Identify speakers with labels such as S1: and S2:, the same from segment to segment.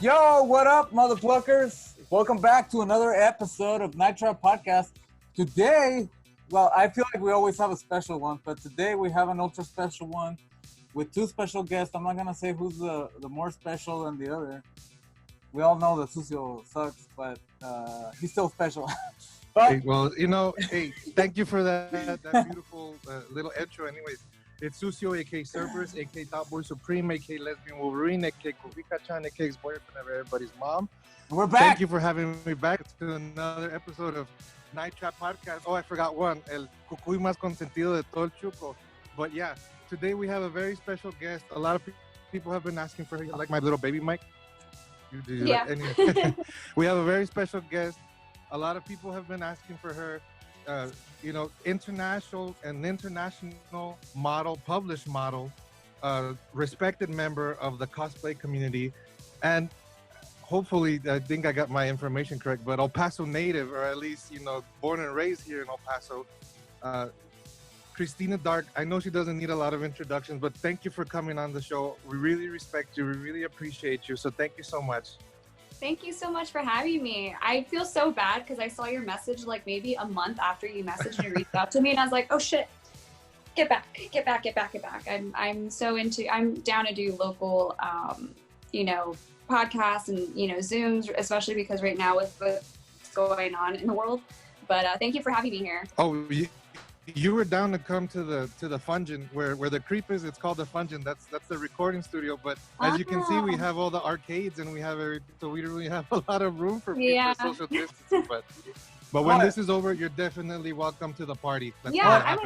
S1: Yo, what up, motherfuckers? Welcome back to another episode of Night Trap Podcast. Today, well, I feel like we always have a special one, but today we have an ultra special one with two special guests. I'm not gonna say who's the more special than the other. We all know that Sucio sucks, but he's still special. But,
S2: hey, well, you know, hey, thank you for that beautiful little intro. Anyways, it's Sucio, aka Cerberus, aka Top Boy Supreme, aka Lesbian Wolverine, aka Kubika-chan, aka ex-boyfriend of everybody's mom.
S1: we're back.
S2: Thank you for having me back to another episode of Night Trap Podcast. Oh, I forgot one, el cucuy más consentido de todo el Chuco. But yeah, today we have a very special guest. A lot of people have been asking for her, like my little baby mic.
S3: Yeah.
S2: We have a very special guest. A lot of people have been asking for her. International model, published model, respected member of the cosplay community, and hopefully, I think I got my information correct, but El Paso native, or at least, born and raised here in El Paso, Christina Dark. I know she doesn't need a lot of introductions, but thank you for coming on the show. We really respect you. We really appreciate you. So thank you so much.
S3: Thank you so much for having me. I feel so bad because I saw your message like maybe a month after you messaged and reached out to me, and I was like, oh shit, get back. I'm down to do local, podcasts and, Zooms, especially because right now with what's going on in the world. But thank you for having me here.
S2: Oh, you were down to come to the Fungin where the Creep is. It's called the Fungin. That's the recording studio. But as you can see, we have all the arcades and we have everything, so we don't really have a lot of room for people social distancing. But when this is over, you're definitely welcome to the party.
S3: I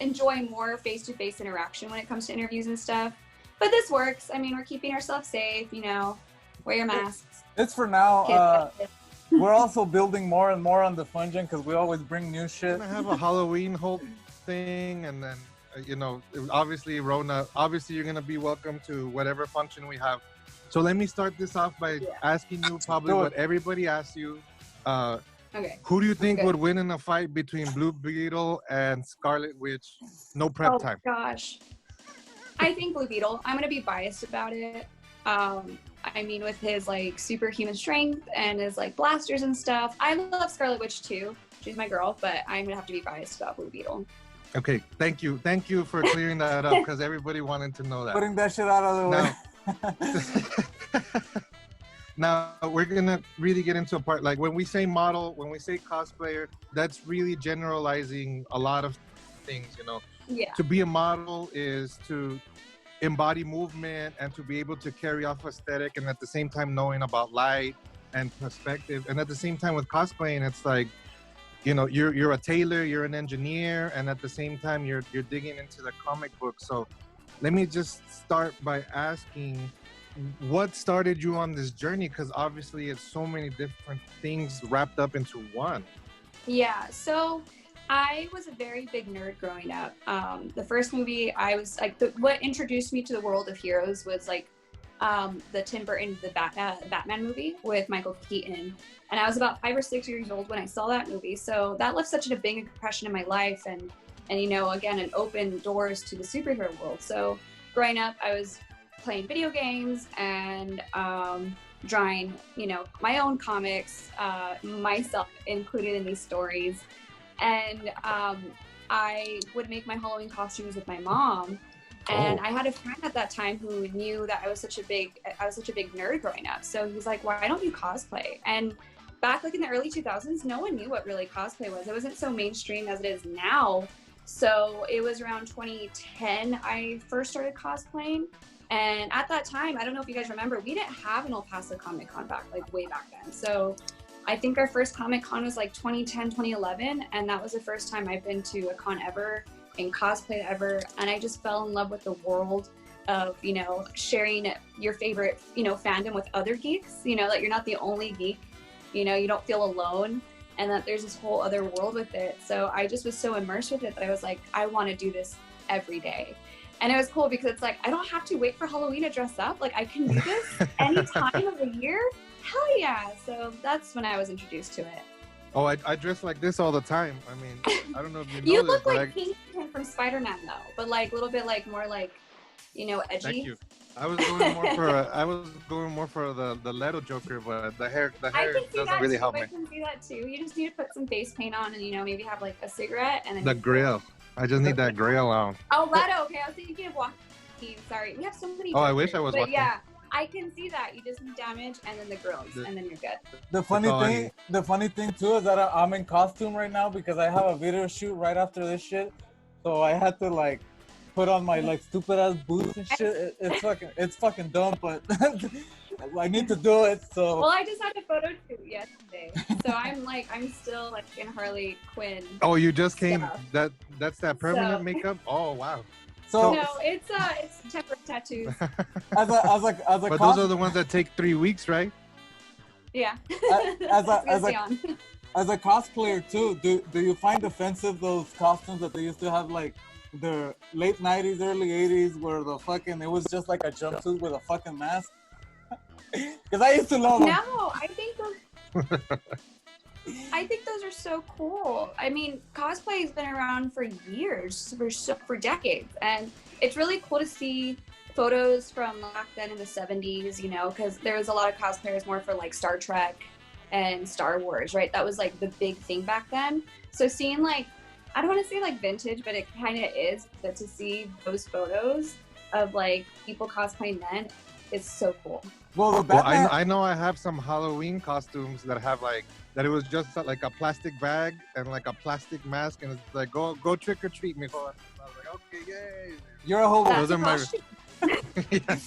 S3: enjoy more face-to-face interaction when it comes to interviews and stuff. But this works. I mean, we're keeping ourselves safe. Wear your masks.
S1: It's for now. We're also building more and more on the Fungin because we always bring new shit.
S2: We're gonna have a Halloween whole thing, and then obviously Rona. Obviously, you're gonna be welcome to whatever function we have. So let me start this off by asking you probably what everybody asks you.
S3: Okay.
S2: Who do you think would win in a fight between Blue Beetle and Scarlet Witch? No prep time.
S3: Oh gosh, I think Blue Beetle. I'm gonna be biased about it. With his superhuman strength and his blasters and stuff. I love Scarlet Witch too. She's my girl, but I'm gonna have to be biased about Blue Beetle.
S2: Okay, thank you for clearing that up because everybody wanted to know that.
S1: Putting that shit out of the way.
S2: Now we're gonna really get into a part when we say model, when we say cosplayer, that's really generalizing a lot of things.
S3: Yeah.
S2: To be a model is to embody movement and to be able to carry off aesthetic and at the same time knowing about light and perspective. And at the same time with cosplaying, it's you're a tailor, you're an engineer, and at the same time you're digging into the comic book. So let me just start by asking, what started you on this journey? Because obviously it's so many different things wrapped up into one.
S3: Yeah, so I was a very big nerd growing up. The first movie I was what introduced me to the world of heroes was the Tim Burton, the Batman movie with Michael Keaton. And I was about 5 or 6 years old when I saw that movie. So that left such a big impression in my life and again, it opened doors to the superhero world. So growing up, I was playing video games and drawing, my own comics, myself included in these stories. And I would make my Halloween costumes with my mom. And I had a friend at that time who knew that I was such a big nerd growing up. So he's like, why don't you cosplay? And back in the early 2000s, no one knew what really cosplay was. It wasn't so mainstream as it is now. So it was around 2010 I first started cosplaying. And at that time, I don't know if you guys remember, we didn't have an El Paso Comic Con way back then. So I think our first Comic Con was 2010, 2011. And that was the first time I've been to a con ever and cosplayed ever. And I just fell in love with the world of, sharing your favorite, fandom with other geeks, that you're not the only geek. you know, you don't feel alone, and that there's this whole other world with it. So I just was so immersed with it that I was like, I want to do this every day. And it was cool because it's like, I don't have to wait for Halloween to dress up. Like, I can do this any time of the year. Hell yeah. So that's when I was introduced to it.
S2: Oh, I dress like this all the time. I mean, I don't know if you know
S3: You
S2: this,
S3: look
S2: but
S3: like Kingpin from Spider-Man though, but like a little bit like more like, you know, edgy.
S2: Thank you. I was going more for the Leto Joker, but the hair doesn't really help me.
S3: I can see that too. You just need to put some face paint on, and you know, maybe have like a cigarette and then
S2: The grill. I just need that grill on.
S3: Oh, Leto. Okay, I was thinking of Joaquin. Sorry, we have so many.
S2: Oh, I wish I was Joaquin.
S3: Yeah, I can see that. You just need damage and then the grills, and then you're good.
S1: The funny thing too is that I'm in costume right now because I have a video shoot right after this shit, so I had to like put on my like stupid ass boots and shit. It's fucking dumb, but I need to do it. So
S3: well, I just had a photo shoot yesterday, so I'm still like in Harley Quinn.
S2: Oh, you just came. That's that permanent makeup. Oh wow.
S3: So no, it's temporary tattoos.
S1: As a
S2: but those are the ones that take 3 weeks, right?
S3: Yeah.
S1: As a cosplayer too, do you find offensive those costumes that they used to have like the late 90s, early 80s, where it was just like a jumpsuit with a fucking mask? Because I used to love them.
S3: No, I think those are so cool. I mean, cosplay has been around for years, for decades, and it's really cool to see photos from back then in the 70s, you know, because there was a lot of cosplayers more for like Star Trek and Star Wars, right? That was like the big thing back then. So seeing like, I don't want to say like vintage, but it kind of is, but to see those photos of like people cosplaying then, it's so cool.
S1: Well,
S2: I know I have some Halloween costumes that have like, that it was just like a plastic bag and like a plastic mask, and it's like, go trick or treat me. I was like, okay, yay.
S1: You're a hobo.
S2: Those are my... Yeah.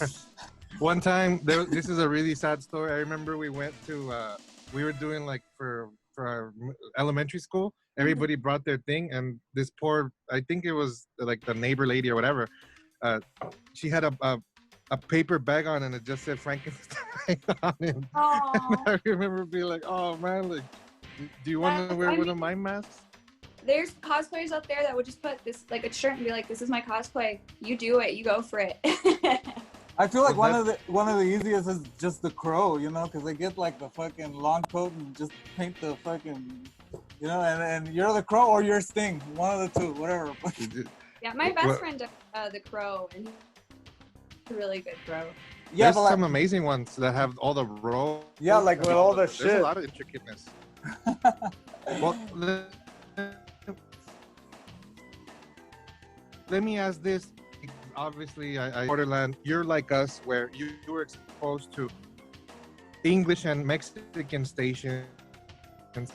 S2: One time, this is a really sad story. I remember we went to, we were doing like for our elementary school, everybody brought their thing, and this poor, I think it was like the neighbor lady or whatever, she had a paper bag on, and it just said Frankenstein on it. And I remember being like, oh man, like, do you want to wear one of my masks?
S3: There's cosplayers out there that would just put this like a shirt and be like, this is my cosplay. You do it. You go for it.
S1: I feel like one of the easiest is just the Crow, you know, because they get like the fucking long coat and just paint the fucking, you know, and you're the Crow or you're Sting, one of the two, whatever.
S3: Yeah, my best friend does the Crow, and he's a really good Crow.
S2: Yeah, there's some amazing ones that have all the rows.
S1: Yeah, like with all the shit.
S2: There's a lot of intricateness. Well, let me ask this. Obviously, I Borderland, you're like us, where you were exposed to English and Mexican stations.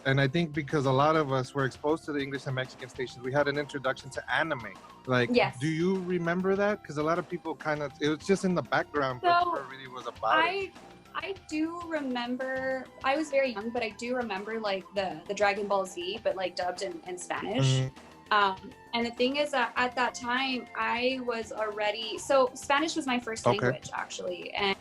S2: And I think because a lot of us were exposed to the English and Mexican stations, we had an introduction to anime. Like, yes. Do you remember that? Because a lot of people it was just in the background, but never really was about it.
S3: I do remember, I was very young, but I do remember like the Dragon Ball Z, but like dubbed in Spanish. Mm-hmm. And the thing is that at that time I was already, so Spanish was my first language actually. And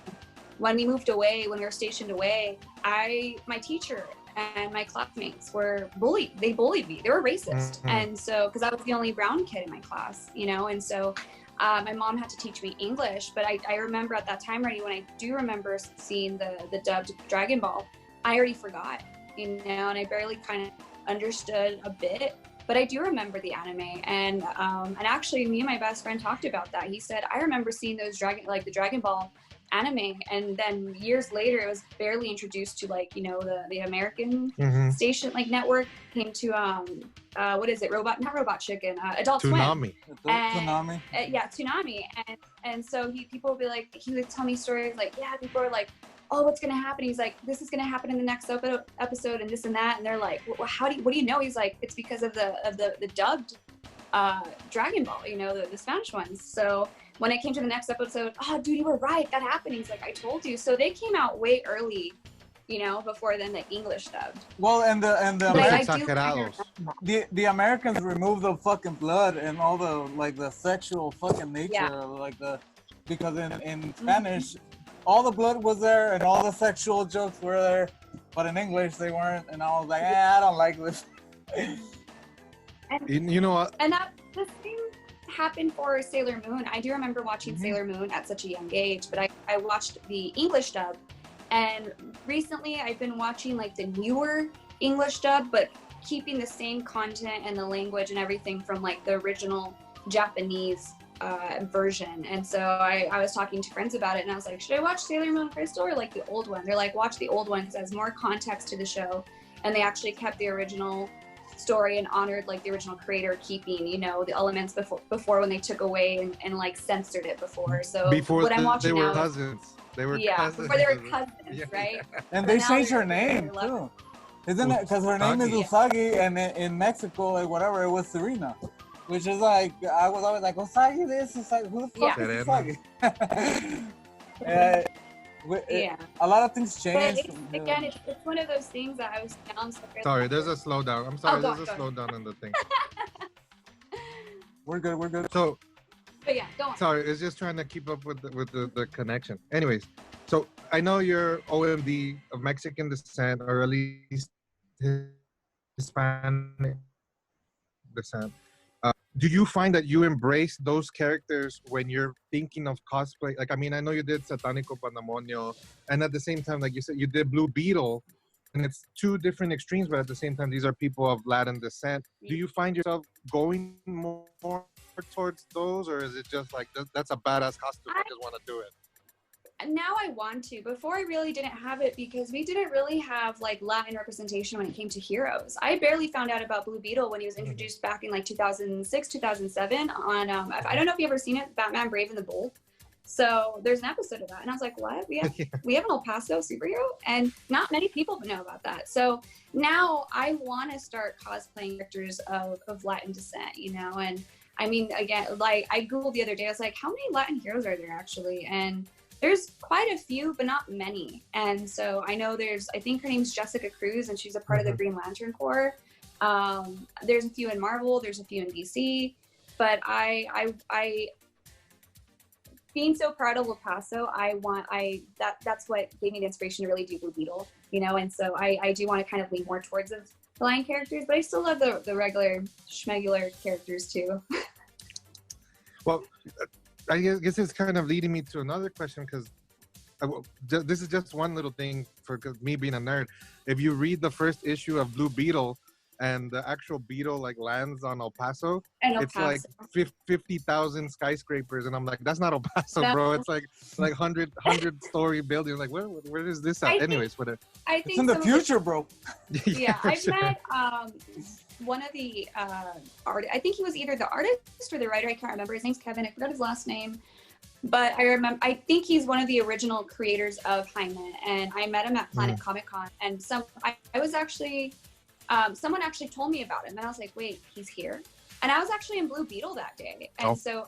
S3: when we moved away, when we were stationed away, my teacher and my classmates were bullied. They bullied me. They were racist. Mm-hmm. And so, because I was the only brown kid in my class, you know, and so my mom had to teach me English. But I remember at that time already, when I do remember seeing the dubbed Dragon Ball, I already forgot, you know, and I barely kind of understood a bit. But I do remember the anime, and actually, me and my best friend talked about that. He said, I remember seeing those the Dragon Ball anime, and then years later, it was barely introduced to like, you know, the American station, like network came to what is it? Not Robot Chicken, Adult Swim.
S1: Toonami.
S3: Yeah, Toonami, and so people would be like, he would tell me stories like, yeah, people are like, oh, what's gonna happen? He's like, this is gonna happen in the next episode, and this and that. And they're like, well, what do you know? He's like, it's because of the dubbed Dragon Ball, you know, the Spanish ones. So when it came to the next episode, oh, dude, you were right. That happened. He's like, I told you. So they came out way early, you know, before then the English dubbed.
S1: Well, and the Americans removed the fucking blood and all the sexual fucking nature, because in Spanish. All the blood was there and all the sexual jokes were there. but in English they weren't, and I was like, I don't like this.
S3: And,
S2: You know what?
S3: and that the same happened for Sailor Moon. I do remember watching Sailor Moon at such a young age, but I watched the English dub, and recently I've been watching like the newer English dub, but keeping the same content and the language and everything from like the original Japanese version. And so I was talking to friends about it, and I was like, should I watch Sailor Moon Crystal or like the old one? They're like, watch the old one because it has more context to the show, and they actually kept the original story and honored like the original creator, keeping, you know, the elements before when they took away and like censored it before. So
S2: Before
S3: what I'm watching
S2: they were
S3: now
S2: cousins. They were cousins.
S3: before they were cousins,
S2: Yeah.
S3: right?
S1: And
S3: But
S1: they
S3: now
S1: changed
S3: they're-
S1: her name
S3: they're
S1: too. Isn't it? Because her name is Usagi, and in Mexico, like whatever, it was Serena. Which is like, I was always like, Usagi this, Usagi, who the fuck is Usagi?
S3: Yeah.
S1: A lot of things
S3: But
S1: changed.
S3: again, it's one of those things that I was down.
S2: Sorry, there's a slowdown. I'm sorry,
S3: go
S2: there's a
S3: on.
S2: slowdown in the thing.
S1: We're good.
S2: So,
S3: But yeah, go on.
S2: sorry, it's just trying to keep up with the connection. Anyways, so I know you're OMD of Mexican descent, or at least Hispanic descent. Do you find that you embrace those characters when you're thinking of cosplay? Like, I mean, I know you did Satanico Pandemonio, and at the same time, like you said, you did Blue Beetle, and it's two different extremes, but at the same time, these are people of Latin descent. Do you find yourself going more towards those, or is it just like, that's a badass costume, I just want to do it?
S3: Now I want to. Before I really didn't have it because we didn't really have like Latin representation when it came to heroes. I barely found out about Blue Beetle when he was introduced back in like 2006, 2007 on, I don't know if you ever seen it, Batman Brave and the Bold. So there's an episode of that. And I was like, what? We have an El Paso superhero? And not many people know about that. So now I want to start cosplaying characters of Latin descent, you know? And I mean, again, like I Googled the other day, I was like, how many Latin heroes are there actually? And there's quite a few, but not many. And so I know I think her name's Jessica Cruz, and she's a part of the Green Lantern Corps. There's a few in Marvel, there's a few in DC, but I being so proud of El Paso, that's what gave me the inspiration to really do Blue Beetle, you know? And so I do want to kind of lean more towards the line characters, but I still love the regular schmegular characters too.
S2: Well, I guess it's kind of leading me to another question, because this is just one little thing for me being a nerd. If you read the first issue of Blue Beetle and the actual beetle like lands on El Paso, it's like 50,000 skyscrapers, and I'm like, that's not El Paso, bro. It's like 100-story building. Like, where is this at? Anyways, whatever.
S3: I think
S1: it's in the future, bro.
S3: Yeah, I've met one of the I think he was either the artist or the writer. I can't remember. His name's Kevin. I forgot his last name. But I think he's one of the original creators of Hyman, and I met him at Planet Comic Con, and I was actually, someone actually told me about him, and I was like, wait, he's here? And I was actually in Blue Beetle that day, and so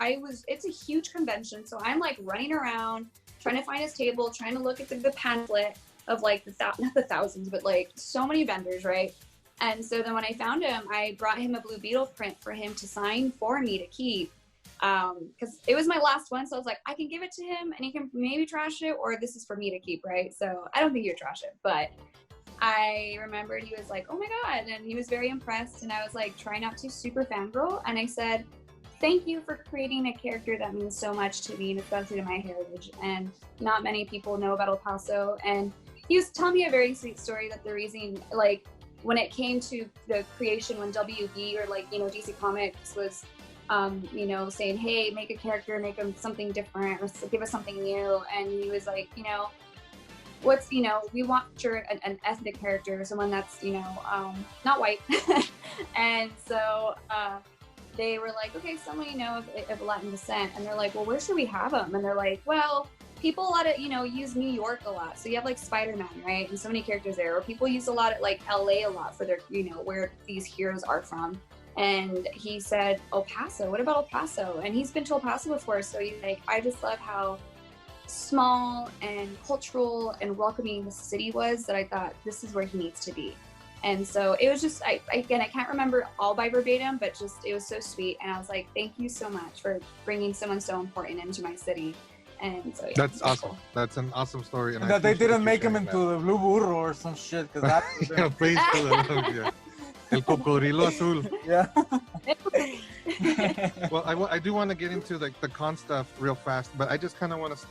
S3: it's a huge convention, so I'm like running around, trying to find his table, trying to look at the pamphlet of like not the thousands, but like so many vendors, right? And so then when I found him, I brought him a Blue Beetle print for him to sign for me to keep. Because it was my last one, so I was like, I can give it to him and he can maybe trash it, or this is for me to keep, right? So I don't think you'd trash it, but I remembered he was like, oh my god, and he was very impressed, and I was like, try not to super fangirl, and I said, thank you for creating a character that means so much to me, and especially to my heritage, and not many people know about El Paso. And he was telling me a very sweet story that the reason, like, when it came to the creation, when WB or like, you know, DC Comics was you know, saying, hey, make a character, make him something different, or give us something new. And he was like, you know, we want an ethnic character, someone that's, you know, not white. And so they were like, okay, someone, you know, of Latin descent. And they're like, well, where should we have him? And they're like, well, people a lot of, you know, use New York a lot. So you have like Spider-Man, right? And so many characters there. Or people use a lot of like LA a lot for their, you know, where these heroes are from. And he said, El Paso, what about El Paso? And he's been to El Paso before, so he's like, I just love how small and cultural and welcoming the city was, that I thought this is where he needs to be. And so it was just, I can't remember all by verbatim, but just, it was so sweet. And I was like, thank you so much for bringing someone so important into my city. And so yeah,
S2: That's awesome. That's an awesome story. And
S1: That they didn't make him into the blue burro or some shit. Cause that
S2: yeah, praise to the Lord, yeah. El cocodrilo azul.
S1: yeah.
S2: Well, I do want to get into the con stuff real fast, but I just kind of want to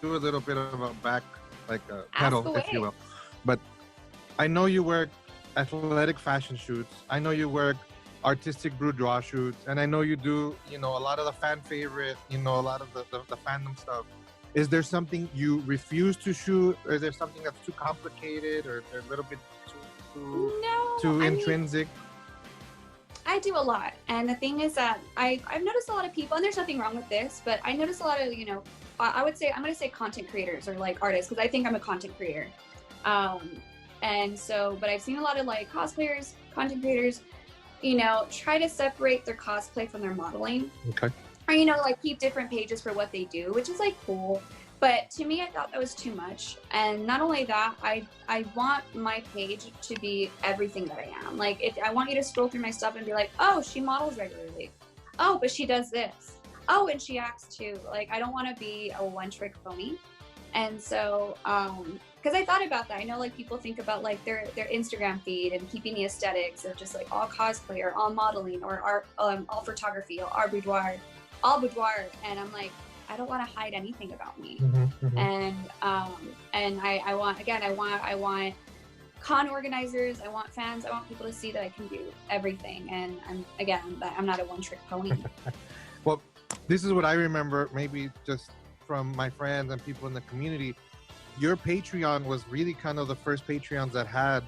S2: do a little bit of a back, like a pedal, if you will. But I know you work athletic fashion shoots. I know you work artistic boudoir shoots, and I know you do, a lot of the fan favorite, a lot of the fandom stuff. Is there something you refuse to shoot, or is there something that's too complicated, or a little bit too intrinsic?
S3: I do a lot, and the thing is that I've noticed a lot of people, and there's nothing wrong with this, but I noticed a lot of, I would say, I'm going to say content creators or like artists, because I think I'm a content creator. And so, but I've seen a lot of like cosplayers, content creators, try to separate their cosplay from their modeling.
S2: Okay.
S3: Or, like keep different pages for what they do, which is like cool. But to me, I thought that was too much. And not only that, I want my page to be everything that I am. Like, if I want you to scroll through my stuff and be like, oh, she models regularly. Oh, but she does this. Oh, and she acts too. Like, I don't want to be a one-trick pony. And so, because I thought about that. I know like people think about like their Instagram feed and keeping the aesthetics of just like all cosplay or all modeling or all photography or all boudoir. And I'm like, I don't want to hide anything about me. And I want con organizers, I want fans, I want people to see that I can do everything. And I'm not a one-trick pony.
S2: Well, this is what I remember, maybe just from my friends and people in the community. Your Patreon was really kind of the first Patreons that had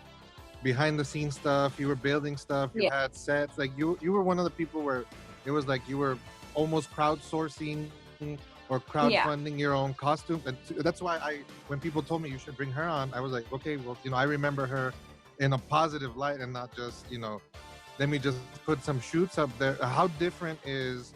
S2: behind the scenes stuff. You were building stuff, you had sets. Like you were one of the people where it was like you were almost crowdsourcing or crowdfunding your own costume. And that's why when people told me you should bring her on, I was like, okay, well, I remember her in a positive light and not just, let me just put some shoots up there. How different is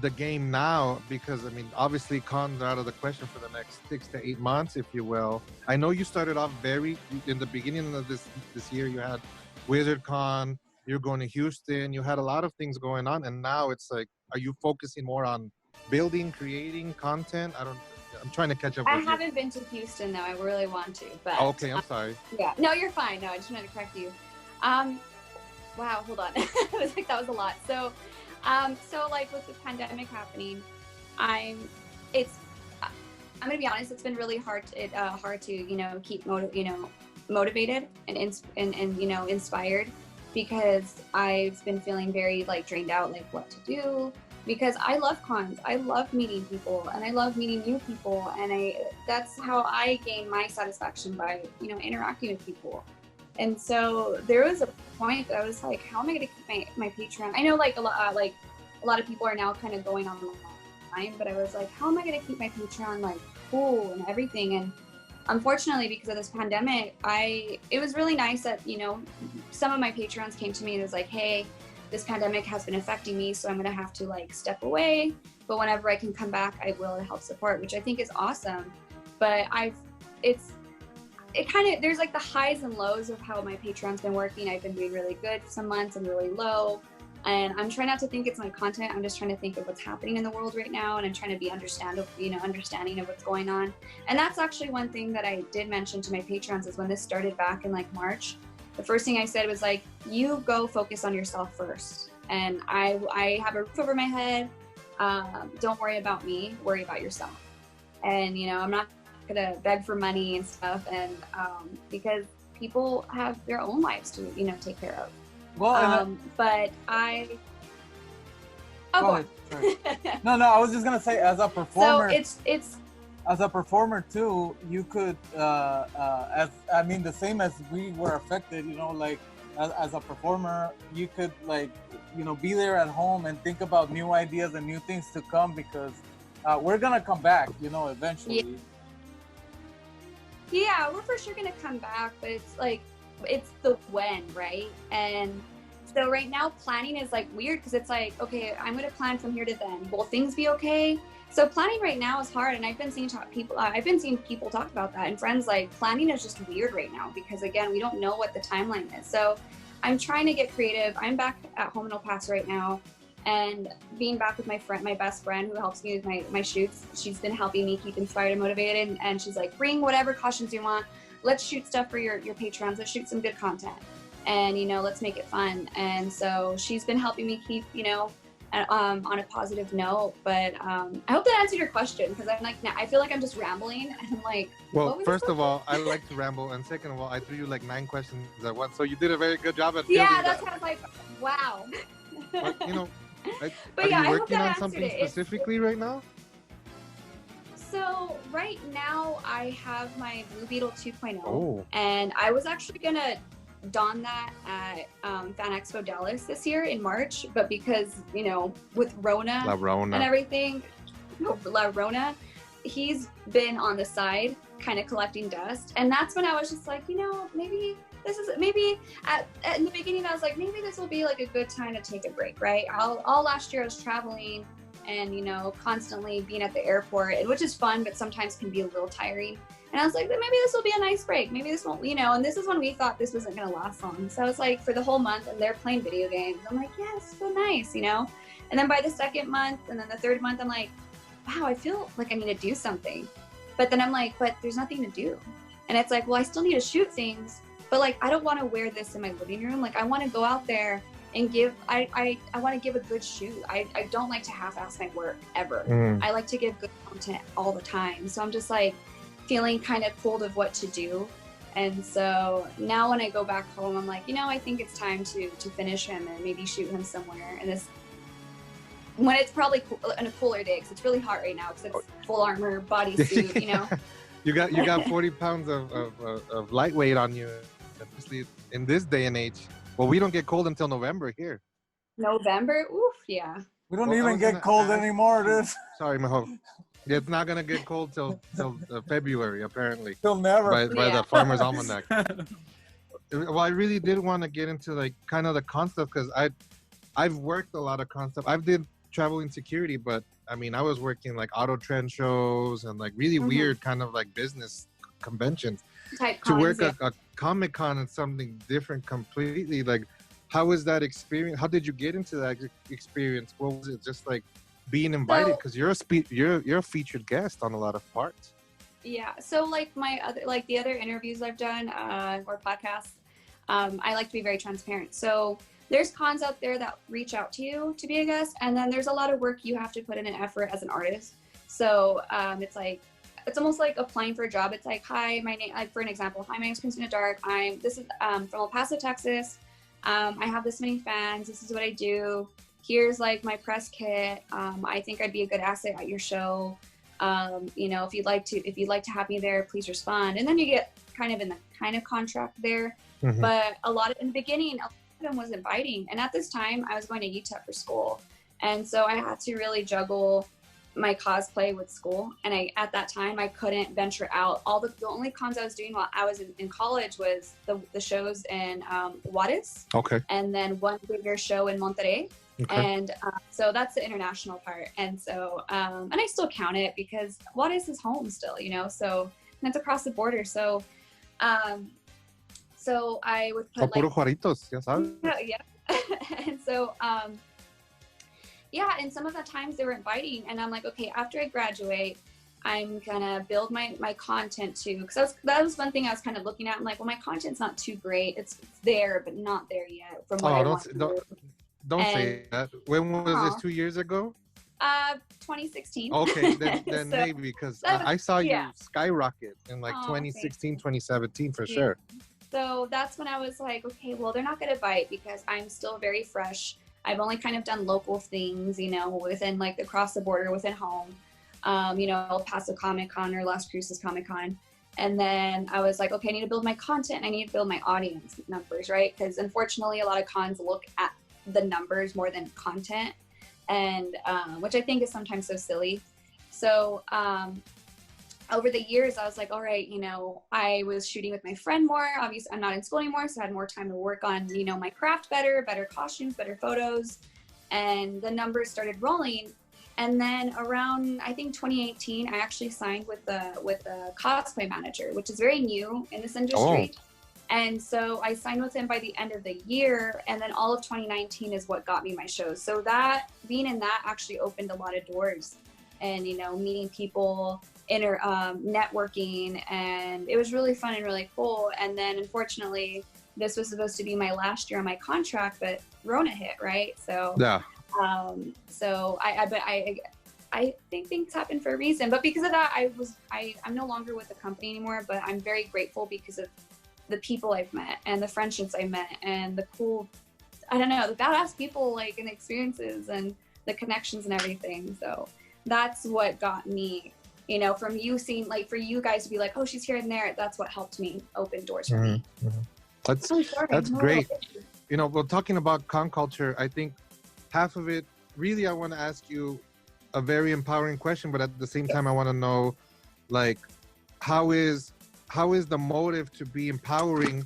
S2: the game now? Because obviously cons are out of the question for the next 6 to 8 months, if you will. I know you started off in the beginning of this year, you had Wizard Con, you're going to Houston, you had a lot of things going on, and now it's like, are you focusing more on building, creating content? I'm trying to catch up with you.
S3: I haven't been to Houston though. I really want to, but
S2: okay, I'm sorry.
S3: Yeah, no, you're fine. No, I just wanted to correct you. Wow, hold on. I was like, that was a lot. So like with the pandemic happening, I'm gonna be honest. It's been really hard to keep motivated and inspired, because I've been feeling very like drained out, like what to do. Because I love cons, I love meeting people, and I love meeting new people, and that's how I gain my satisfaction, by interacting with people. And so there was a point that I was like, how am I going to keep my Patreon? I know like a lot of people are now kind of going online, but I was like, how am I going to keep my Patreon like cool and everything? And unfortunately, because of this pandemic, it was really nice that some of my Patreons came to me and was like, hey, this pandemic has been affecting me, so I'm going to have to like step away. But whenever I can come back, I will, to help support, which I think is awesome. But there's like the highs and lows of how my Patreon's been working. I've been doing really good some months and really low. And I'm trying not to think it's my content. I'm just trying to think of what's happening in the world right now. And I'm trying to be understanding of what's going on. And that's actually one thing that I did mention to my Patreons is when this started back in like March. The first thing I said was like, you go focus on yourself first. And I have a roof over my head. Don't worry about me, worry about yourself. And, I'm not gonna beg for money and stuff. And because people have their own lives to, take care of.
S1: Well,
S3: but
S1: go ahead. No, I was just gonna say, as a performer.
S3: So it's
S1: as a performer too, you could, the same as we were affected, like as a performer, you could like, be there at home and think about new ideas and new things to come, because we're gonna come back, eventually.
S3: Yeah, we're for sure gonna come back, but it's like, it's the when, right? And so right now planning is like weird, because it's like, okay, I'm gonna plan from here to then. Will things be okay? So planning right now is hard, and I've been seeing people talk about that, and friends, like planning is just weird right now, because again, we don't know what the timeline is. So I'm trying to get creative. I'm back at home in El Paso right now, And being back with my best friend who helps me with my shoots, she's been helping me keep inspired and motivated. And she's like, bring whatever costumes you want. Let's shoot stuff for your Patreons. Let's shoot some good content. And, let's make it fun. And so she's been helping me keep, on a positive note. But I hope that answered your question, because I'm like, now I feel like I'm just rambling. And I'm like,
S2: well, first of all, I like to ramble. And second of all, I threw you like 9 questions at once. So you did a very good job at fielding
S3: yeah, that's
S2: that.
S3: how I was like, wow.
S2: But,
S3: But
S2: are
S3: yeah,
S2: you
S3: I hope
S2: working
S3: that
S2: on something
S3: answered it.
S2: specifically right now?
S3: So right now I have my Blue Beetle 2.0,
S2: Oh.
S3: and I was actually gonna don that at Fan Expo Dallas this year in March, but because with Rona, and everything, La Rona, he's been on the side kind of collecting dust, and that's when I was just like, maybe in the beginning I was like, maybe this will be like a good time to take a break, right? All last year I was traveling and constantly being at the airport, which is fun but sometimes can be a little tiring. And I was like, maybe this will be a nice break. Maybe this won't, and this is when we thought this wasn't going to last long. So I was like, for the whole month, and they're playing video games. I'm like, yes, so nice, And then by the second month, and then the third month, I'm like, wow, I feel like I need to do something. But then I'm like, but there's nothing to do. And it's like, well, I still need to shoot things, but like, I don't want to wear this in my living room. Like, I want to go out there and I want to give a good shoot. I don't like to half-ass my work ever. I like to give good content all the time. So I'm just like, feeling kind of pulled of what to do. And so now when I go back home, I'm like, I think it's time to finish him and maybe shoot him somewhere. And this, when it's probably on a cooler day, because it's really hot right now, because it's full armor bodysuit,
S2: You got 40 pounds of lightweight on you, especially in this day and age. Well, we don't get cold until November here.
S3: November? Oof, yeah.
S1: We don't even get cold anymore, dude.
S2: Sorry, Maho. It's not gonna get cold till February, apparently.
S1: Till never.
S2: By the Farmer's Almanac. Well, I really did want to get into like kind of the concept, because I've worked a lot of concept. I did traveling security, but I mean, I was working like auto trend shows and like really weird kind of like business conventions.
S3: Type
S2: to
S3: cons,
S2: work
S3: yeah.
S2: a Comic-Con and something different completely. Like, how was that experience? How did you get into that experience? What was it just like? Being invited, because you're a featured guest on a lot of parts.
S3: Yeah, so like the other interviews I've done or podcasts, I like to be very transparent. So there's cons out there that reach out to you to be a guest, and then there's a lot of work you have to put in an effort as an artist. So it's almost like applying for a job. It's like, hi, my name, like for an example, hi, my name is Christina Dark. This is from El Paso, Texas. I have this many fans. This is what I do. Here's like my press kit. I think I'd be a good asset at your show. If you'd like to have me there, please respond. And then you get kind of in the kind of contract there. But in the beginning, a lot of them was inviting. And at this time, I was going to UTEP for school, and so I had to really juggle my cosplay with school. And at that time, I couldn't venture out. The only cons I was doing while I was in college was the shows in Juarez.
S2: Okay.
S3: And then one bigger show in Monterrey.
S2: Okay.
S3: And so that's the international part. And so, and I still count it because Juarez is home still, so, and it's across the border. So, so I would put
S2: puro Juaritos, ya sabes.
S3: Yeah. And so, and some of the times they were inviting, and I'm like, okay, after I graduate, I'm gonna build my content too, because that was one thing I was kind of looking at. I'm like, well, my content's not too great. It's there, but not there yet. From what I want to do.
S2: Don't say that. When was this? 2 years ago?
S3: 2016.
S2: Okay, then so, maybe, because I saw you skyrocket in like 2016, 2017 for sure.
S3: So that's when I was like, okay, well, they're not going to bite because I'm still very fresh. I've only kind of done local things, within like across the border, within home, El Paso Comic-Con or Las Cruces Comic-Con. And then I was like, okay, I need to build my content. I need to build my audience numbers, right? Because unfortunately, a lot of cons look at the numbers more than content, and which I think is sometimes so silly. So over the years I was like, all right, I was shooting with my friend more. Obviously I'm not in school anymore, so I had more time to work on my craft better costumes, better photos, and the numbers started rolling. And then around, I think 2018, I actually signed with the cosplay manager, which is very new in this industry. And so I signed with him by the end of the year, and then all of 2019 is what got me my shows. So that being in that actually opened a lot of doors, and meeting people, networking, and it was really fun and really cool. And then unfortunately, this was supposed to be my last year on my contract, but Rona hit, right? So
S2: Yeah.
S3: So I think things happen for a reason. But because of that, I'm no longer with the company anymore. But I'm very grateful because of the people I've met and the friendships I met and the cool, I don't know, the badass people and the experiences and the connections and everything. So that's what got me, from you seeing, for you guys to be like, oh, she's here and there. That's what helped me open doors for me.
S2: That's great. Well, talking about con culture, I think half of it, really, I want to ask you a very empowering question, but at the same time, I want to know, how is the motive to be empowering?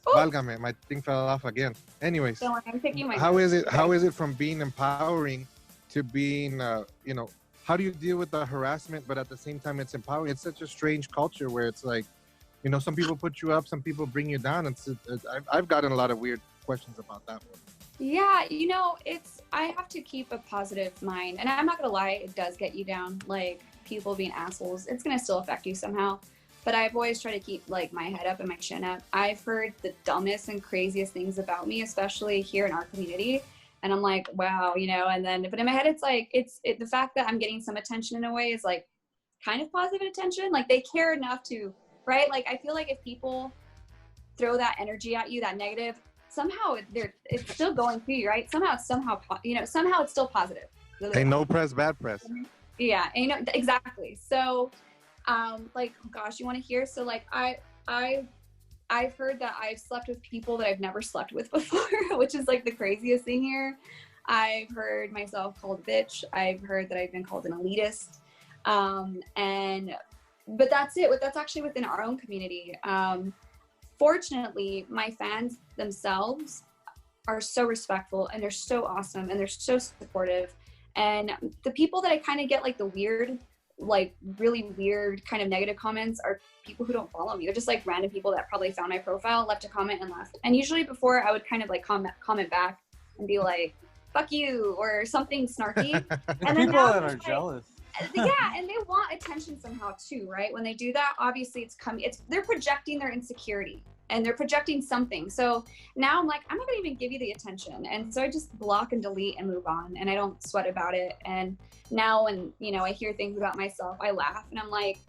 S2: Válgame, my thing fell off again. Anyways,
S3: I'm taking my
S2: how is it from being empowering to being, how do you deal with the harassment, but at the same time, it's empowering? It's such a strange culture where it's some people put you up, some people bring you down. I've gotten a lot of weird questions about that one.
S3: Yeah, I have to keep a positive mind, and I'm not gonna lie, it does get you down. People being assholes, it's gonna still affect you somehow. But I've always tried to keep my head up and my chin up. I've heard the dumbest and craziest things about me, especially here in our community, and I'm like, wow, And then, but in my head, it's the fact that I'm getting some attention in a way is kind of positive attention. They care enough to, right? I feel like if people throw that energy at you, that negative, somehow it's still going through you, right? Somehow it's still positive.
S2: Ain't no press, bad press.
S3: Yeah, exactly. So, gosh, you want to hear? So, I've heard that I've slept with people that I've never slept with before, which is the craziest thing here. I've heard myself called a bitch. I've heard that I've been called an elitist. But that's it. That's actually within our own community. Fortunately, my fans themselves are so respectful, and they're so awesome, and they're so supportive. And the people that I kind of get the weird, really weird kind of negative comments are people who don't follow me. They're just random people that probably found my profile, left a comment, and left. And usually before, I would kind of comment back and be like, fuck you, or something snarky. And then
S1: people that are jealous.
S3: Yeah, and they want attention somehow too, right? When they do that, obviously they're projecting their insecurity, and they're projecting something. So now I'm like, I'm not gonna even give you the attention. And so I just block and delete and move on, and I don't sweat about it. And now when, I hear things about myself, I laugh, and I'm like,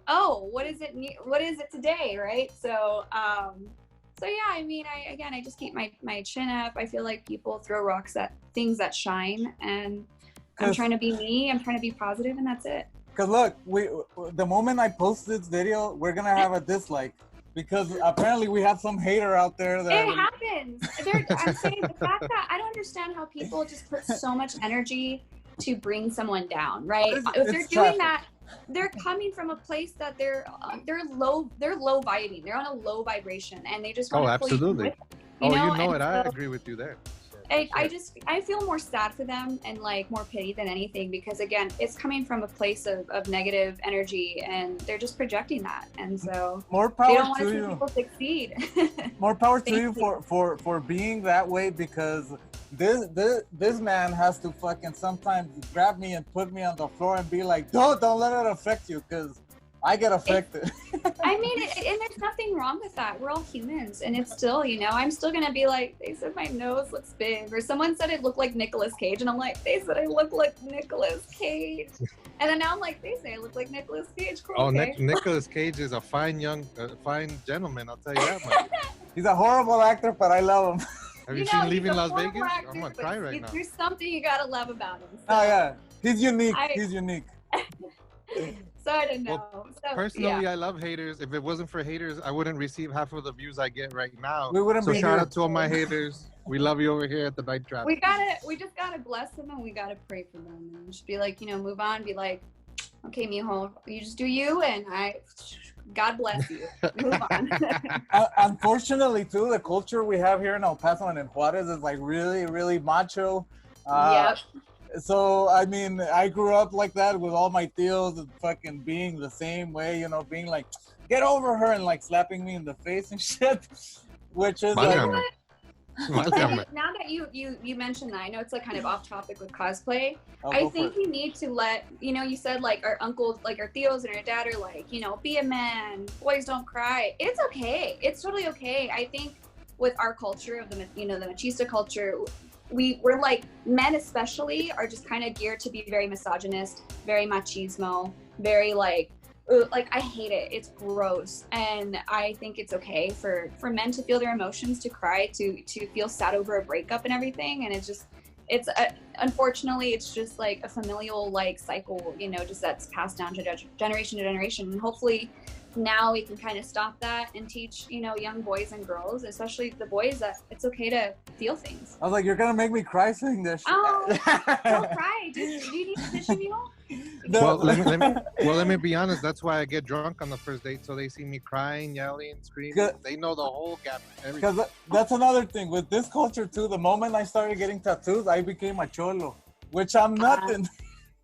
S3: oh, what is it today, right? So, yeah, I just keep my chin up. I feel like people throw rocks at things that shine, and I'm trying to be me. I'm trying to be positive, and that's it.
S1: Because look, the moment I post this video, we're gonna have a dislike, because apparently we have some hater out there that
S3: it happens. I'm saying the fact that I don't understand how people just put so much energy to bring someone down, right? If they're doing that, they're coming from a place that they're low vibing. They're on a low vibration, and they just want to pull
S2: absolutely.
S3: You with them,
S2: I agree with you there.
S3: I feel more sad for them and more pity than anything, because again, it's coming from a place of negative energy, and they're just projecting that, and so
S1: more power
S3: they don't want
S1: to
S3: to see
S1: you.
S3: people succeed.
S1: More power to you for being that way, because this man has to fucking sometimes grab me and put me on the floor and be like, don't let it affect you, because I get affected.
S3: And there's nothing wrong with that. We're all humans, and it's still, I'm still gonna be like, they said my nose looks big, or someone said it looked like Nicolas Cage, and I'm like, they said I look like Nicolas Cage, and then now I'm like, they say I look like Nicolas Cage. Cool, okay.
S2: Nicolas Cage is a fine gentleman. I'll tell you that much.
S1: He's a horrible actor, but I love him.
S2: Have you seen Leaving Las Vegas? I'm gonna cry right now.
S3: There's something you gotta love about him. So
S1: oh yeah, he's unique. He's unique.
S3: So I don't know.
S2: Well, personally, I love haters. If it wasn't for haters, I wouldn't receive half of the views I get right now.
S1: We wouldn't be
S2: shout
S1: here.
S2: out to all my haters. We love you over here at the Night Trap.
S3: We just gotta bless them, and we gotta pray for them, and just be like, move on. Be like, okay, mijo, you just do you, and God bless you. Move on.
S1: Unfortunately, too, the culture we have here in El Paso and in Juarez is really, really macho.
S3: Yep.
S1: So, I grew up like that with all my tios and fucking being the same way, being like, get over her, and like slapping me in the face and shit, which is like,
S3: Now that you mentioned that, I know it's like kind of off topic with cosplay.
S1: I'll
S3: I
S1: go
S3: think
S1: for it.
S3: we need to let, you said like our uncles, like our tios and our dad are like, be a man, boys don't cry. It's okay. It's totally okay. I think with our culture of the machista culture, we're like, men especially are just kind of geared to be very misogynist, very machismo, very like I hate it. It's gross. And I think it's okay for men to feel their emotions, to cry, to feel sad over a breakup and everything. And unfortunately, it's just like a familial like cycle, just that's passed down to generation to generation. And hopefully now we can kind of stop that and teach, young boys and girls, especially the boys, that it's okay to feel things.
S1: I was like, you're gonna make me cry saying this shit.
S3: Oh, don't cry. Do you need a tissue needle?
S2: Well, let me be honest. That's why I get drunk on the first date, so they see me crying, yelling, screaming. They know the whole gap.
S1: Because that's another thing with this culture too. The moment I started getting tattoos, I became a cholo, which I'm nothing.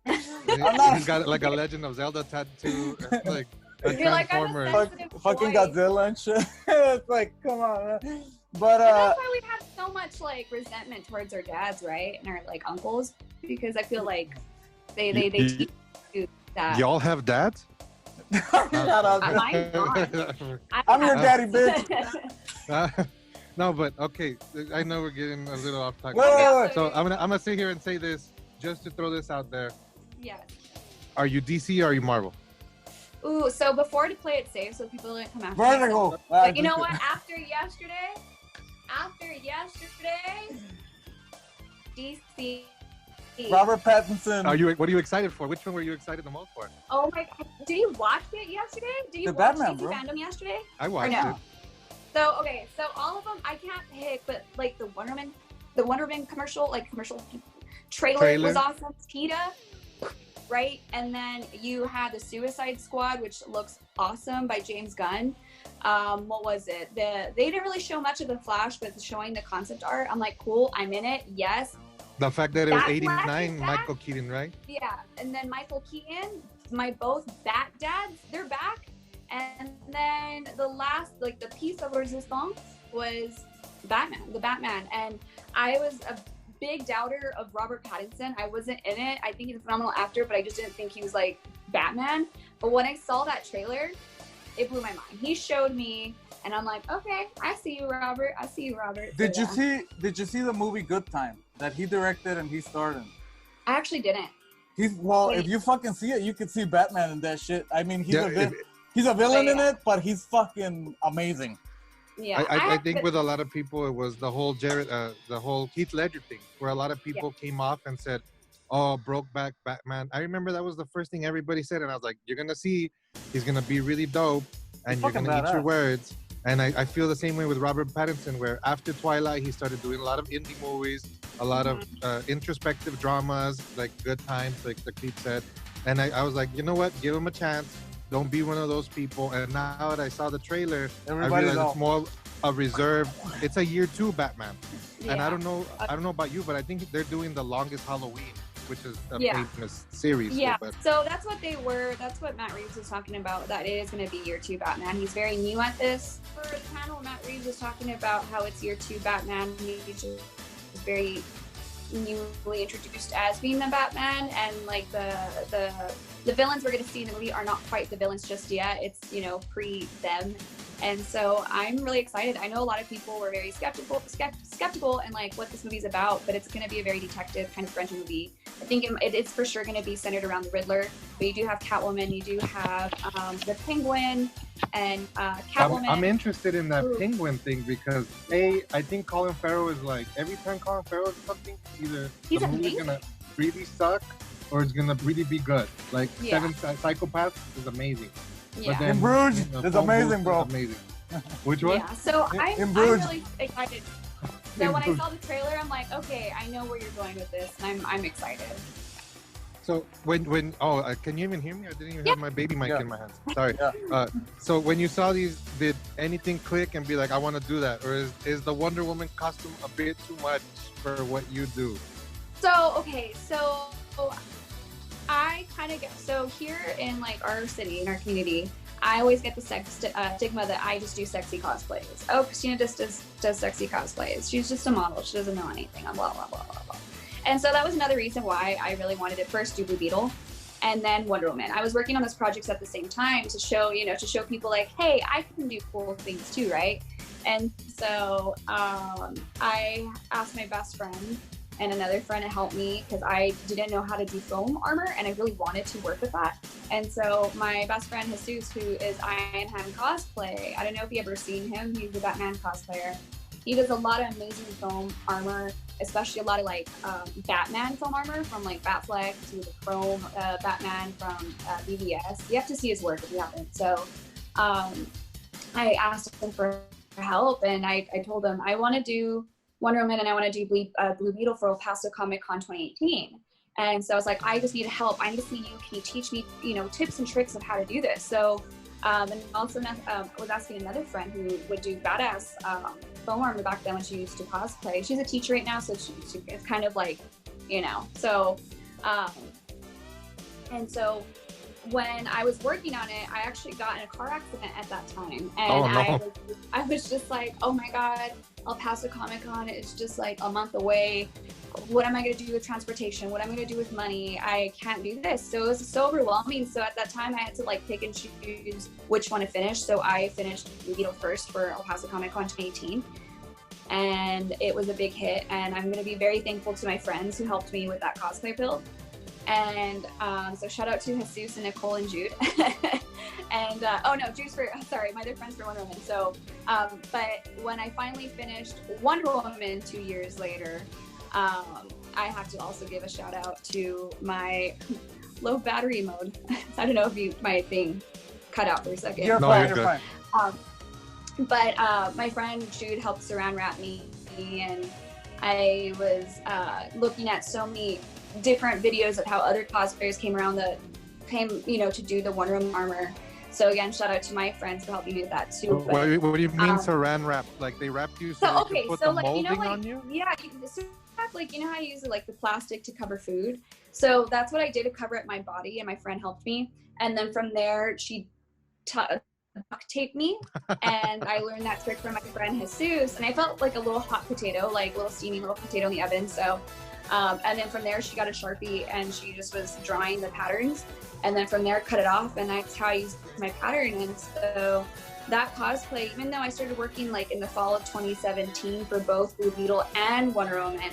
S2: I'm not. He's got like a Legend of Zelda tattoo, like a Transformer.
S1: Fucking Godzilla and shit. It's like, come on, man. But
S3: that's why we have so much like resentment towards our dads, right, and our like uncles, because I feel like they teach you that.
S2: Y'all have dads?
S1: Shut up.
S3: I'm
S1: your daddy, bitch.
S2: No, but okay. I know we're getting a little off topic.
S1: Wait.
S2: So I'm gonna sit here and say this just to throw this out there.
S3: Yes.
S2: Are you DC or are you Marvel?
S3: Ooh, so before, to play it safe so people don't come after
S1: Vertical.
S3: me. But you know what? After yesterday, DC.
S1: Robert Pattinson.
S2: What are you excited for? Which one were you excited the most for?
S3: Oh my God. Did you watch it yesterday? Did you
S1: The
S3: watch
S1: Batman,
S3: DC
S1: bro.
S3: Fandom yesterday?
S2: I watched
S3: no?
S2: it.
S3: So, okay. So all of them, I can't pick, but like the Wonder Woman commercial trailer was awesome. Peeta. Right, and then you had the Suicide Squad, which looks awesome, by James Gunn. What was it? They didn't really show much of the Flash, but showing the concept art, I'm like, cool, I'm in it. Yes.
S2: The fact that it was 89, Michael Keaton, right?
S3: Yeah, and then Michael Keaton, my both Bat dads, they're back. And then the last, like the piece of resistance was the Batman, and I was a big doubter of Robert Pattinson. I wasn't in it. I think he's a phenomenal actor, but I just didn't think he was like Batman. But when I saw that trailer, it blew my mind. He showed me, and I'm like, okay, I see you, Robert.
S1: Did you see the movie Good Time that he directed and he starred in?
S3: I actually didn't.
S1: If you fucking see it, you could see Batman in that shit. I mean, he's a villain in it, but he's fucking amazing.
S3: Yeah,
S2: I think with a lot of people, it was the whole Heath Ledger thing, where a lot of people came off and said, "Oh, Brokeback Batman." I remember that was the first thing everybody said, and I was like, "You're gonna see, he's gonna be really dope, and you're gonna eat your words." And I feel the same way with Robert Pattinson, where after Twilight, he started doing a lot of indie movies, a lot of introspective dramas, like Good Times, like the Cleep said. And I was like, you know what? Give him a chance. Don't be one of those people. And now that I saw the trailer, I realized it's more a reserve. It's a year 2 Batman. Yeah. And I don't know about you, but I think they're doing the longest Halloween, which is a famous series.
S3: Yeah. So that's what Matt Reeves was talking about. That it is going to be year 2 Batman. He's very new at this. For the panel, Matt Reeves was talking about how it's year 2 Batman. He's just very newly introduced as being the Batman, and like the villains we're going to see in the movie are not quite the villains just yet. It's pre them, and so I'm really excited. I know a lot of people were very skeptical and like what this movie's about, but it's going to be a very detective kind of French movie. I think it's for sure going to be centered around the Riddler, but you do have Catwoman, you do have the Penguin, and Catwoman.
S2: I'm interested in that Penguin thing because I think Colin Farrell is like, every time Colin Farrell is something, either the movie's gonna really suck or it's gonna really be good. Like Seven Psychopaths is amazing.
S3: Yeah.
S2: But then,
S1: In Bruges is amazing, bro.
S2: Amazing. Which one?
S3: Yeah. So I'm really excited. So when I saw the trailer, I'm like, okay, I know where you're going with this, and I'm excited.
S2: So can you even hear me? I didn't even have my baby mic in my hands. Sorry. So when you saw these, did anything click and be like, I want to do that? Or is the Wonder Woman costume a bit too much for what you do?
S3: So I kind of get, so here in like our city, in our community, I always get the stigma that I just do sexy cosplays. Oh, Christina just does sexy cosplays. She's just a model. She doesn't know anything. Blah, blah, blah, blah, blah. And so that was another reason why I really wanted to first do Blue Beetle and then Wonder Woman. I was working on those projects at the same time to show, to show people like, hey, I can do cool things too, right? And so I asked my best friend and another friend to help me because I didn't know how to do foam armor and I really wanted to work with that. And so my best friend Jesus, who is Iron Ham Cosplay, I don't know if you ever seen him, he's a Batman cosplayer. He does a lot of amazing foam armor, especially a lot of like Batman foam armor from like Batfleck to the Chrome Batman from BVS. You have to see his work if you haven't. So I asked him for help and I told him I want to do Wonder Woman and I want to do Blue Beetle for Paso Comic Con 2018. And so I was like, I just need help. I need to see you. Can you teach me, tips and tricks of how to do this? So, and also was asking another friend who would do badass foam armor back then when she used to cosplay. She's a teacher right now, so it's kind of like, so, and so when I was working on it, I actually got in a car accident at that time. And I was just like, oh my God, El Paso Comic Con is just like a month away. What am I going to do with transportation? What am I going to do with money? I can't do this. So it was so overwhelming. So at that time I had to like pick and choose which one to finish. So I finished Blue Beetle first for El Paso Comic Con 2018. And it was a big hit. And I'm going to be very thankful to my friends who helped me with that cosplay build. And so shout out to Jesus and Nicole and Jude. And Jude's my other friends for Wonder Woman. So, but when I finally finished Wonder Woman 2 years later, I have to also give a shout out to my low battery mode. I don't know if my thing cut out for a second.
S1: You're fine.
S3: But my friend Jude helped saran wrap me, and I was looking at so many different videos of how other cosplayers came to do the Wonder Woman armor. So again, shout out to my friends for helping me with that too.
S2: What do you mean saran wrap? Like they wrapped you so they could put the molding on you?
S3: Yeah, like how you use like the plastic to cover food. So that's what I did to cover up my body, and my friend helped me. And then from there, she duct taped me, and I learned that trick from my friend Jesus. And I felt like a little hot potato, like a little steamy little potato in the oven. So, and then from there, she got a Sharpie and she just was drawing the patterns. And then from there, cut it off, and that's how I used my pattern. And so that cosplay, even though I started working like in the fall of 2017 for both Blue Beetle and Wonder Woman,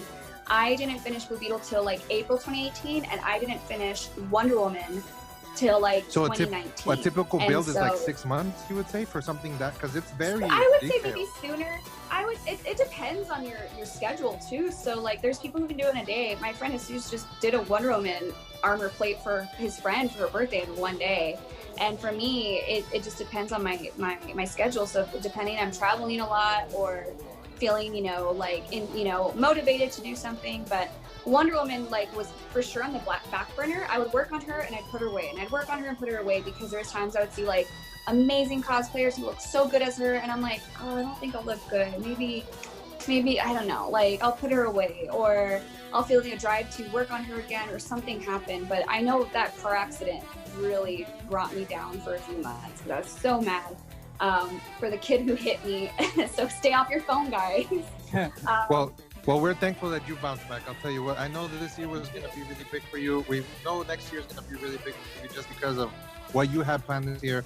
S3: I didn't finish Blue Beetle till like April 2018, and I didn't finish Wonder Woman till like 2019.
S2: A typical build is like 6 months, you would say, for something because it's very
S3: I would
S2: detailed.
S3: say maybe sooner. It depends on your schedule too. So like there's people who can do it in a day. My friend Jesus just did a Wonder Woman armor plate for his friend for her birthday in one day. And for me, it just depends on my schedule. So depending, I'm traveling a lot or feeling, motivated to do something. But Wonder Woman was for sure on the back burner. I would work on her and I'd put her away, and I'd work on her and put her away, because there's times I would see amazing cosplayers who look so good as her, and I'm like, oh, I don't think I'll look good. Maybe I don't know, I'll put her away, or I'll feel the drive to work on her again, or something happened. But I know that car accident really brought me down for a few months, because I was so mad for the kid who hit me. So stay off your phone, guys.
S2: Well, we're thankful that you bounced back. I'll tell you what, I know that this year was going to be really big for you. We know next year is going to be really big for you just because of what you had planned this year.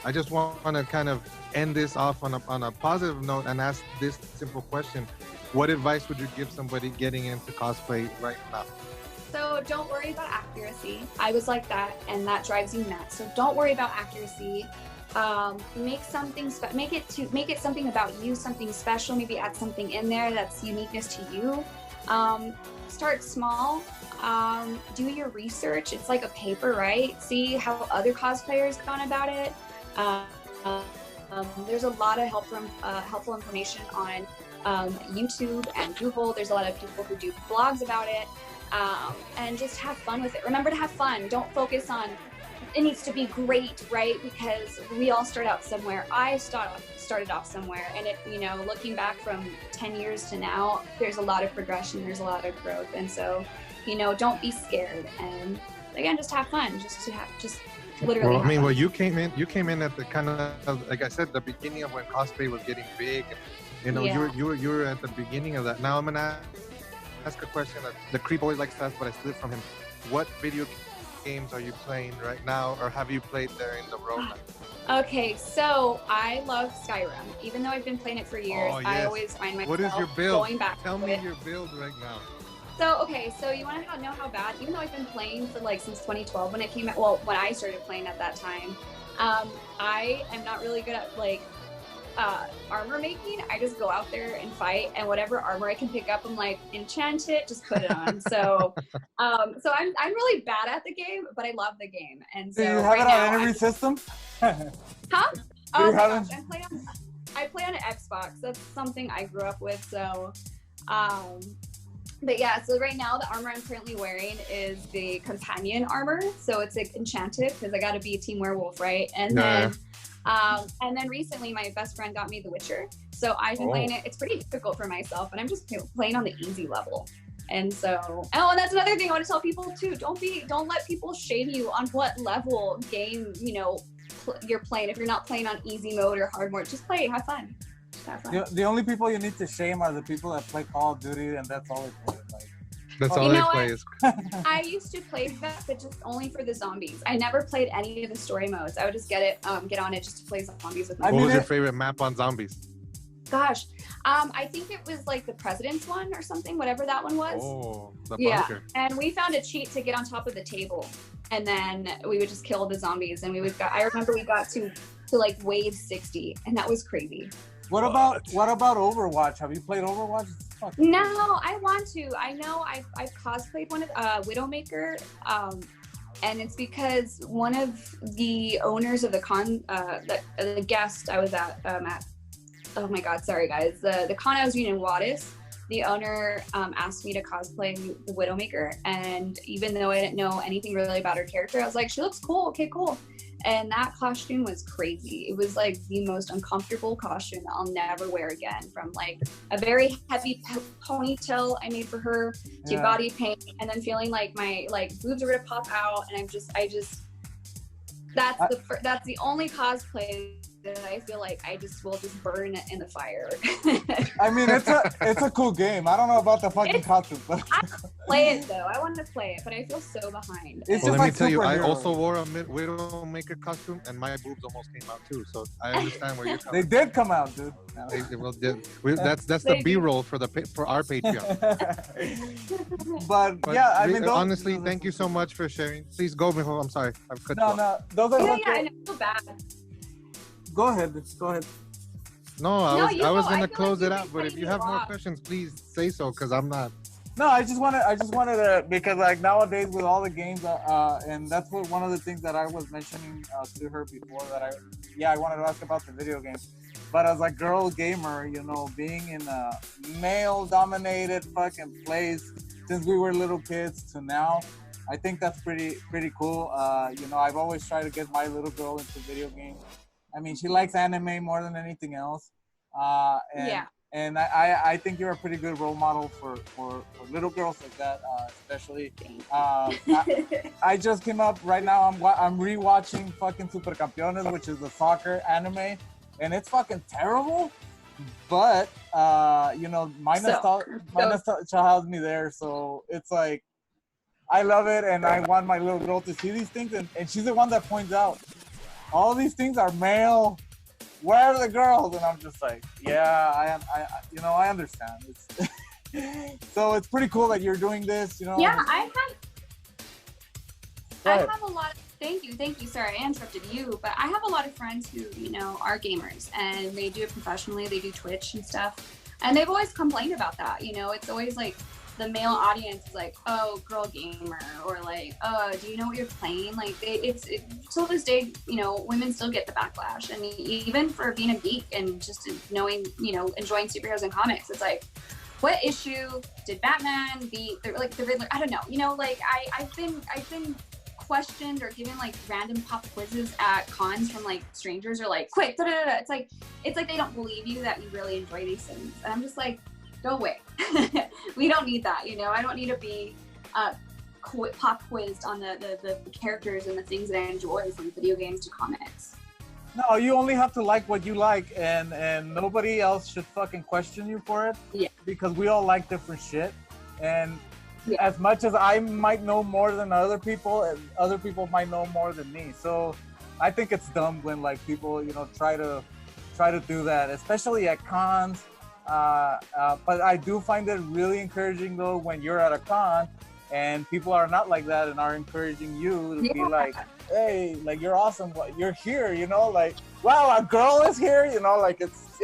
S2: I just want to kind of end this off on a positive note and ask this simple question. What advice would you give somebody getting into cosplay right now?
S3: So don't worry about accuracy. I was like that, and that drives you nuts. So don't worry about accuracy. Make it something about you, something special. Maybe add something in there that's uniqueness to you. Start small. Do your research. It's like a paper, right? See how other cosplayers gone about it. There's a lot of helpful information on YouTube and Google. There's a lot of people who do blogs about it. And just have fun with it. Remember to have fun. Don't focus on it needs to be great, right? Because we all start out somewhere. I started off somewhere, and looking back from 10 years to now, there's a lot of progression, there's a lot of growth. And so, don't be scared. And again, just have fun. Just literally.
S2: Well, I mean, well, you came in at the kind of, like I said, the beginning of when cosplay was getting big. You know,
S3: Yeah.
S2: you were at the beginning of that. Now I'm gonna ask a question that the creep always likes to ask, but I steal it from him. What video games are you playing right now, or have you played there in the road?
S3: Okay, so I love Skyrim. Even though I've been playing it for years,
S2: Oh, yes.
S3: I always find myself
S2: What is your build?
S3: going back
S2: Tell
S3: to
S2: me
S3: it.
S2: your build right now.
S3: So, okay, so you want to know how bad, even though I've been playing for like since 2012 when it came out, well, when I started playing at that time, I am not really good at like armor making. I just go out there and fight, and whatever armor I can pick up, I'm like, enchant it, just put it on. So, so I'm really bad at the game, but I love the game. And so
S1: Do you have
S3: right
S1: it
S3: now,
S1: on every system?
S3: huh?
S1: Do
S3: Oh
S1: you
S3: my
S1: have
S3: gosh, I play on an Xbox. That's something I grew up with. So, but yeah, so right now the armor I'm currently wearing is the companion armor. So it's like enchanted because I got to be a team werewolf, right? And then recently my best friend got me The Witcher. So I've been playing it. It's pretty difficult for myself, and I'm just playing on the easy level. And so, and that's another thing I want to tell people too. Don't let people shame you on what level game, you're playing. If you're not playing on easy mode or hard mode, just play, have fun.
S1: The only people you need to shame are the people that play Call of Duty, and that's all they play. Like,
S2: that's all they play is.
S3: I used to play that, but just only for the zombies. I never played any of the story modes. I would just get on it just to play zombies with my.
S2: What was your favorite map on zombies?
S3: Gosh, I think it was like the President's one or something, whatever that one was.
S2: Oh, the
S3: Yeah,
S2: bunker.
S3: and we found a cheat to get on top of the table, and then we would just kill the zombies, and I remember we got to like wave 60, and that was crazy.
S1: What about Overwatch? Have you played Overwatch?
S3: No, I want to. I know I've cosplayed one of Widowmaker, and it's because one of the owners of the the guest I was at oh my god, sorry guys, the con I was doing in Wadis, the owner asked me to cosplay the Widowmaker, and even though I didn't know anything really about her character, I was like, she looks cool, okay, cool. And that costume was crazy. It was like the most uncomfortable costume that I'll never wear again, from like a very heavy ponytail I made for her to body paint, and then feeling like my boobs are gonna pop out, and that's the only cosplay that I feel like I just will just burn it in the fire.
S1: I mean, it's a cool game. I don't know about the fucking costume, but
S3: I play it though. I want to play it, but I feel so behind.
S1: It's
S2: well,
S1: just
S2: let me tell you, I
S1: superhero.
S2: also wore a Widowmaker costume, and my boobs almost came out too. So I understand where you're coming.
S1: They did come out, dude.
S2: That's the B-roll for our Patreon.
S1: but yeah, I mean,
S2: honestly, thank you so much for sharing. Please go, Mijo. I'm sorry, I've cut you off.
S1: No, those are
S3: I know, so bad.
S1: Go ahead.
S2: No, I was gonna close
S3: like
S2: it out, but if you have more questions, please say so, because I'm not.
S1: No, I just wanted to, because like nowadays with all the games, and that's one of the things that I was mentioning to her before, that I wanted to ask about the video games, but as a girl gamer, being in a male-dominated fucking place since we were little kids to now, I think that's pretty cool. I've always tried to get my little girl into video games. I mean, she likes anime more than anything else. And I think you're a pretty good role model for little girls like that, especially. I just came up right now. I'm rewatching fucking Supercampeones, which is the soccer anime, and it's fucking terrible. But my nostalgia has me there, so it's like I love it, and I want my little girl to see these things, and she's the one that points out, all these things are male. Where are the girls? And I'm just like, yeah, I understand. So it's pretty cool that you're doing this,
S3: Yeah, I have a lot. Thank you. Sorry, I interrupted you, but I have a lot of friends who, are gamers, and they do it professionally. They do Twitch and stuff, and they've always complained about that. It's always like the male audience is like, oh, girl gamer, or like, oh, do you know what you're playing? Like, till this day, women still get the backlash. And even for being a geek and just knowing, enjoying superheroes and comics, it's like, what issue did Batman beat the Riddler? I don't know. I've been questioned or given like random pop quizzes at cons from like strangers, or like, quick, It's like they don't believe you that you really enjoy these things, and I'm just like, go away. We don't need that, I don't need to be pop quizzed on the characters and the things that I enjoy, from video games to comics.
S1: No, you only have to like what you like, and nobody else should fucking question you for it.
S3: Yeah.
S1: Because we all like different shit, and
S3: Yeah.
S1: as much as I might know more than other people might know more than me. So I think it's dumb when like people, you know, try to do that, especially at cons. But I do find it really encouraging though when you're at a con and people are not like that and are encouraging you to be like, hey, like you're awesome, you're here, you know, like wow, a girl is here, you know, like it's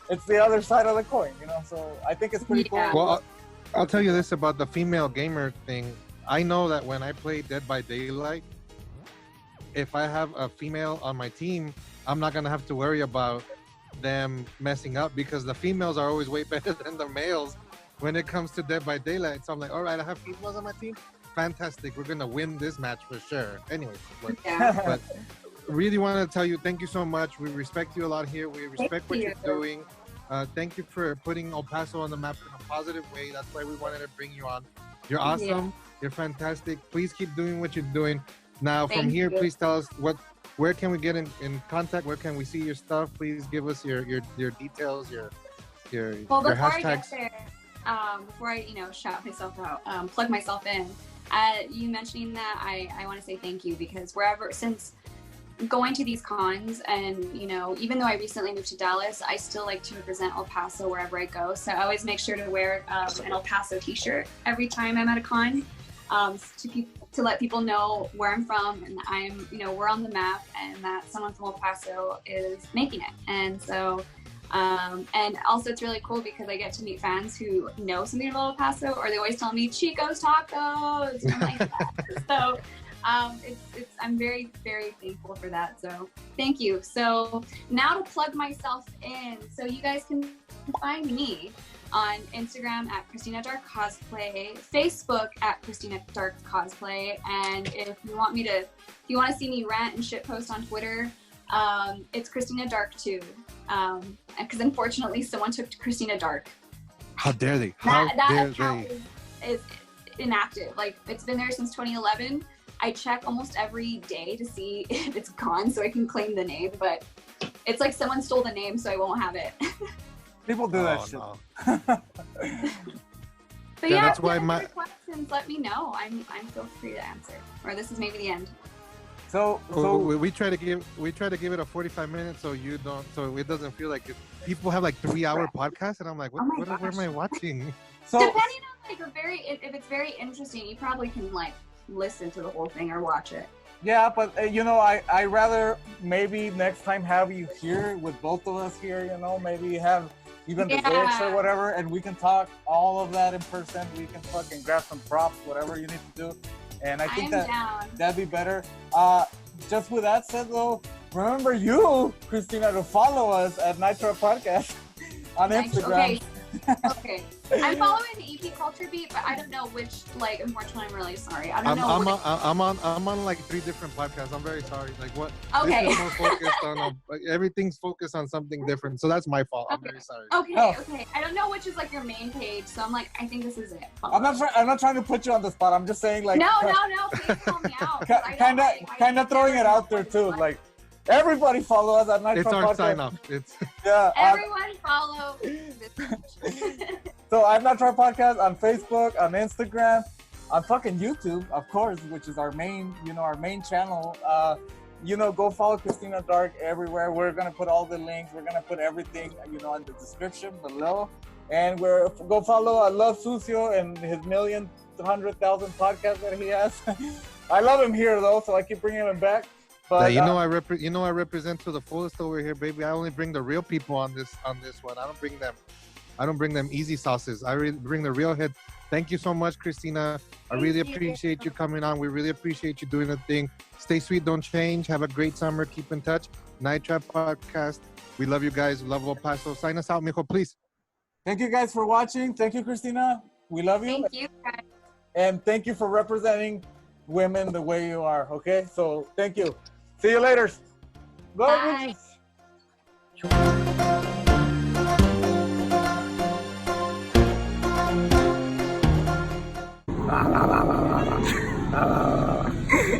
S1: it's the other side of the coin, you know. So I think it's pretty cool.
S2: Well, I'll tell you this about the female gamer thing. I know that when I play Dead by Daylight, if I have a female on my team, I'm not gonna have to worry about them messing up, because the females are always way better than the males when it comes to Dead by Daylight. So I'm like, all right, I have females on my team. Fantastic, we're gonna win this match for sure. Anyways, but really want to tell you thank you so much. We respect you a lot here. We respect what you're doing. Thank you for putting El Paso on the map in a positive way. That's why we wanted to bring you on. You're awesome. Yeah. You're fantastic. Please keep doing what you're doing. Now, from here, please tell us where can we get in contact? Where can we see your stuff? Please give us your details, your
S3: before
S2: hashtags.
S3: I get there, before I shout myself out, plug myself in. You mentioning that, I want to say thank you, because since going to these cons, and even though I recently moved to Dallas, I still like to represent El Paso wherever I go. So I always make sure to wear an El Paso t-shirt every time I'm at a con, to let people know where I'm from, and we're on the map, and that someone from El Paso is making it. And so and also it's really cool because I get to meet fans who know something about El Paso, or they always tell me Chico's Tacos, and I'm like that. So I'm very, very thankful for that. So thank you. So now to plug myself in, so you guys can find me on Instagram at Christina Dark Cosplay, Facebook at Christina Dark Cosplay, and if you want to see me rant and shitpost on Twitter, it's Christina Dark too. Because unfortunately someone took Christina Dark.
S2: How dare they?
S3: That account is inactive. Like, it's been there since 2011. I check almost every day to see if it's gone so I can claim the name, but it's like someone stole the name, so I won't have it.
S1: People do that shit.
S2: No.
S3: But yeah, that's why my questions, let me know. I'm feel free to answer. Or this is maybe the end.
S1: So
S2: we try to give it a 45 minutes so it doesn't feel like people have like 3-hour podcasts, and I'm like, what am I watching?
S1: So
S3: depending on if it's very interesting, you probably can like listen to the whole thing or watch it.
S1: Yeah, but I rather maybe next time have you here with both of us here, maybe have even the gigs or whatever, and we can talk all of that in person. We can fucking grab some props, whatever you need to do. And I think that'd be better. Just with that said though, remember you, Christina, to follow us at Nitro Podcast on Instagram.
S3: Okay. I'm following the EP Culture Beat, but I don't know which, unfortunately, I'm really sorry. I don't know.
S2: I'm on like 3 different podcasts. I'm very sorry. Like what?
S3: Okay.
S2: This is more focused on everything's focused on something different. So that's my fault. I'm very sorry.
S3: Okay. I don't know which is like your main page, so I'm like, I think this is it.
S1: I'm not trying to put you on the spot. I'm just saying like.
S3: No. Please call me out.
S1: Kind of throwing it out there too, like. Everybody follow us at Nitro Podcast.
S2: It's our sign off.
S3: Everyone follow this.
S1: So I'm Nitro Podcast on Facebook, on Instagram, on fucking YouTube, of course, which is our main channel. Go follow Christina Dark everywhere. We're gonna put all the links. We're gonna put everything, in the description below. And go follow I love Sucio and his 1,100,000 podcasts that he has. I love him here though, so I keep bringing him back. But
S2: I represent to the fullest over here, baby. I only bring the real people on this one. I don't bring them easy sauces. I bring the real head. Thank you so much, Christina. I really appreciate you coming on. We really appreciate you doing the thing. Stay sweet, don't change. Have a great summer. Keep in touch. Night Trap Podcast. We love you guys. Love El Paso. Sign us out, mijo, please.
S1: Thank you guys for watching. Thank you, Christina. We love you.
S3: Thank you, guys.
S1: And thank you for representing women the way you are. Okay, so thank you. See you later.
S3: Bye.
S1: Bye. Oh.